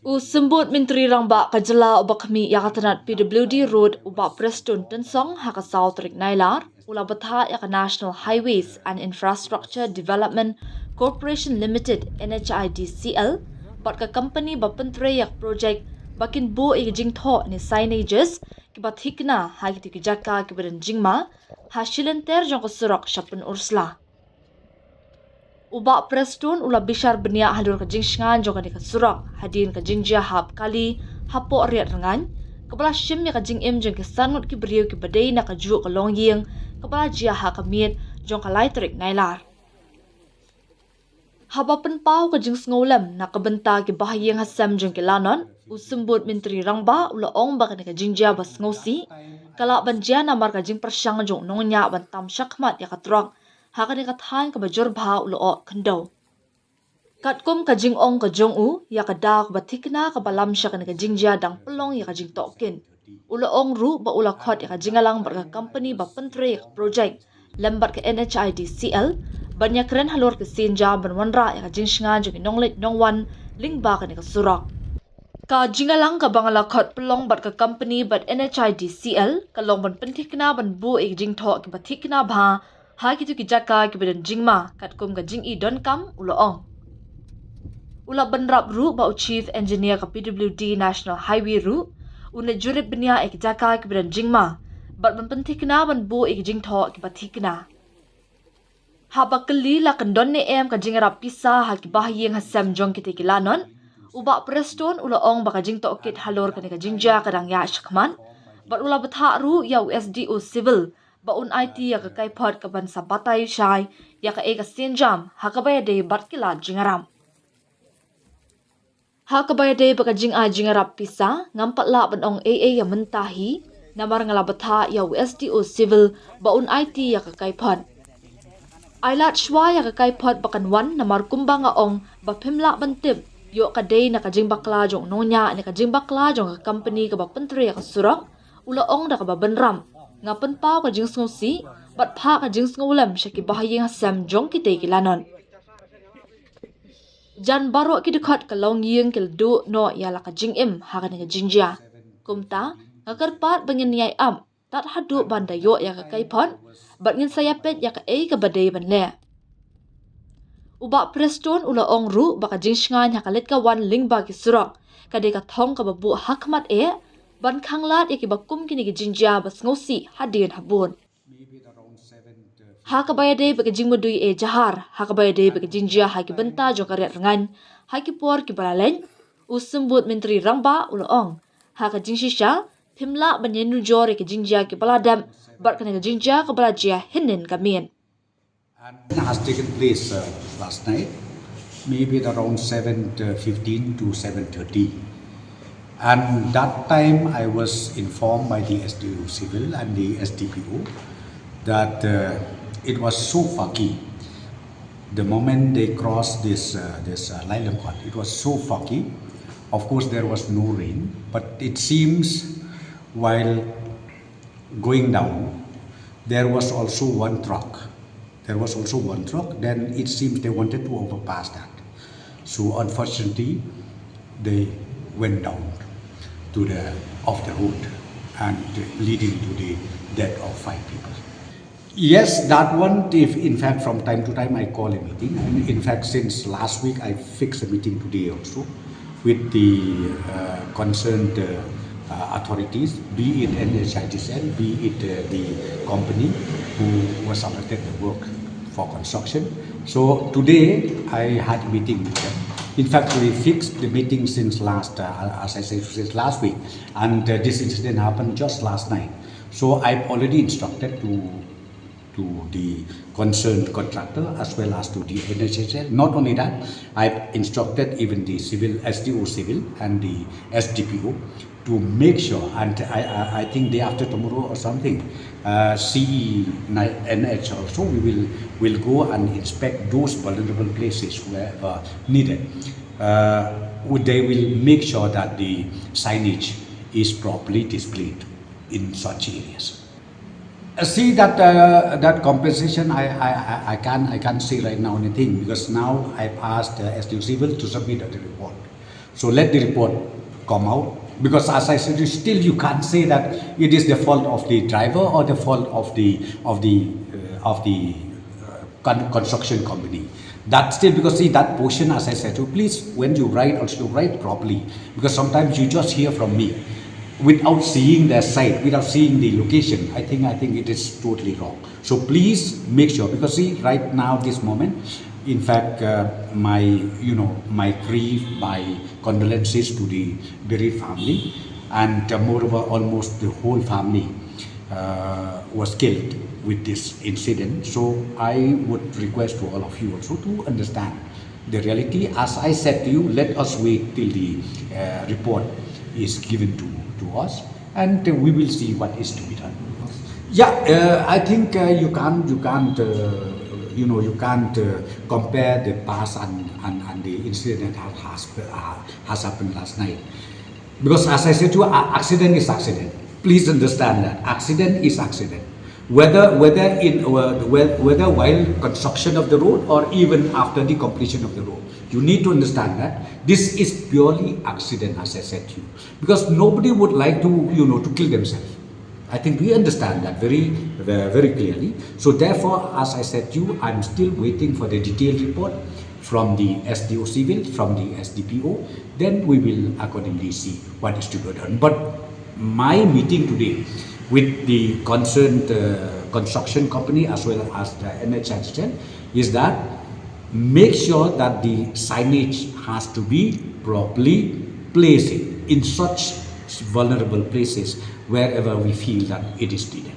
Usembut Menteri Rangba kajala ubak kami yakatanat PWD Road ubak Preston Tensong haka South Rngain ula bthah yaka National Highways and Infrastructure Development Corporation Limited NHIDCL bat ka company bapentre yak project bakin bo jing tho ni signages kibat hikna hagi ki jaka kibadan jingma hasilenter jong surok Pynursla. Ubak Preston ula bishar benia halur ka jingsngan jong ka surok Hadien ka jingjia hap kali hapo riat Rngain kepala shim ya ka jingim jong ka sanut ki beriu ki badai na ka ju ka longying kepala jia haka miet jong ka laitrik ngailar. Haba penpau ka jing sngolam na kabenta ki bahayang hasam jong ki lanon usembut Menteri Rangba ula ong ba ka jingjia bas ngosi kala banjia na mar ka jing persyang jong nongnya ban tam syakmat ya ka trok haka ni kathan ka bajor bha ulo o kando. Katkum ka jing ong ka jong u ya ka da ka batikna ka balam sya ka ni ka jingjia dang pelong ya ka jing tokin. Ulo ong ru ba ula khot ya ka jingalang bar ka company ba pentre ya ka project lambat ka NHIDCL banyak keren halor ka sinja ban wanra ya ka jing shngan jong nonglit nongwan lingba ka ni ka surok. Ka jingalang ka bangala khot pelong bat ka company bat NHIDCL ka long ban pentikna ban bu ik jing tho ki batikna bha hagi tu ki jaka ki badan jingma katkum ka jing I don kam ulo ong. Ula banrap ru ba Chief Engineer ka PWD National Highway ru una jurip benia ek jaka ki badan jingma bat pentikna ban bu ik jing tho ki batikna. Haba keli la kandon ne em ka jingarap pisa hagi bahayeng hasam jong ki lanon ubak Preston ula ong baka jing to kit halor ka ni ka jingja kadang ya shakman bat ula bthah ru ya USDO civil baun IT ya ka kaipot ka ban sabatay syai ya ka eka sinjam hakabaya de batkila jingaram. Hakabaya de baka jing a jingarap pisa ngampat la ban ong AA ya mentahi namar ngala bthah ya USDO civil baun IT ya ka kaipot. Ailat shwa ya ka kaipot bakan wan namar kumbanga ong bapimla bantip yo ka day na ka jing bakla jong nonya ni ka jing bakla jong ka company ka bapentre ya ka surok ula ong da ka babenram ngapen pau ka jing sngosi bat pha ka jing sngolam syaki bahayeng hasam jong kite kilanon. Jan baro ki dekat ka longying kil du no ya la ka jing im ha ka ni ka jingjia. Kumta ngakarpat bangin niyai am tat hadu banda yo ya ka kaipon bat ngin sayapet ya ka ka badai ban le. Ubak Preston ula ong ru baka jing shngan ha ka let ka wan lingba ki surok kade ka thong ka babu hakmat ban khanglat ya ki bakum kini ki jingjia bas ngosi Hadien habun. Haka bayade baka jing madui jahar haka bayade baka jingjia ha ki benta jong ka riat Rngain ha ki por ki balalen usembut Menteri Rangba ula ong haka jing shisha pimla banyen nujor ki jingjia ki baladam bat kana ki jingjia ka balajia hinin kamin. And has taken place last night, maybe at around 7:15 to 7:30. And that time I was informed by the SDO Civil and the SDPO that it was so foggy. The moment they crossed this Lailam Khat, it was so foggy. Of course, there was no rain, but it seems while going down, there was also one truck. Then it seems they wanted to overpass that. So unfortunately, they went down to the off the road and leading to the death of 5 people. Yes, that one, if in fact from time to time I call a meeting. And in fact, since last week I fixed a meeting today also with the concerned authorities, be it NHIDCL, be it the company who was selected the work for construction. So today I had a meeting with them. In fact, we fixed the meeting since last, as I said, since last week, and this incident happened just last night. So I've already instructed to the concerned contractor as well as to the NHIDCL. Not only that, I've instructed even the civil SDO civil and the SDPO to make sure, and I think day after tomorrow or something, CE NH also we will go and inspect those vulnerable places wherever needed. They will make sure that the signage is properly displayed in such areas. See that that compensation I can't say right now anything, because now I've asked SDO Civil to submit the report. So let the report come out, because as I said, still you can't say that it is the fault of the driver or the fault of the construction company. That still, because see that portion, as I said, so please when you write also write properly, because sometimes you just hear from me without seeing the site, without seeing the location. I think it is totally wrong. So please make sure, because see right now this moment, in fact, my grief, my condolences to the bereaved family, and moreover, almost the whole family was killed with this incident. So I would request to all of you also to understand the reality. As I said to you, let us wait till the report is given to us, and we will see what is to be done. Yeah, I think you can't compare the past and the incident that has happened last night. Because as I said to you, accident is accident. Please understand that accident is accident. Whether while construction of the road or even after the completion of the road, you need to understand that this is purely accident, as I said to you. Because nobody would like to kill themselves. I think we understand that very clearly. So therefore, as I said to you, I'm still waiting for the detailed report from the SDO Civil, from the SDPO. Then we will accordingly see what is to be done. But my meeting today with the concerned construction company as well as the NHS is that make sure that the signage has to be properly placed in such vulnerable places wherever we feel that it is needed.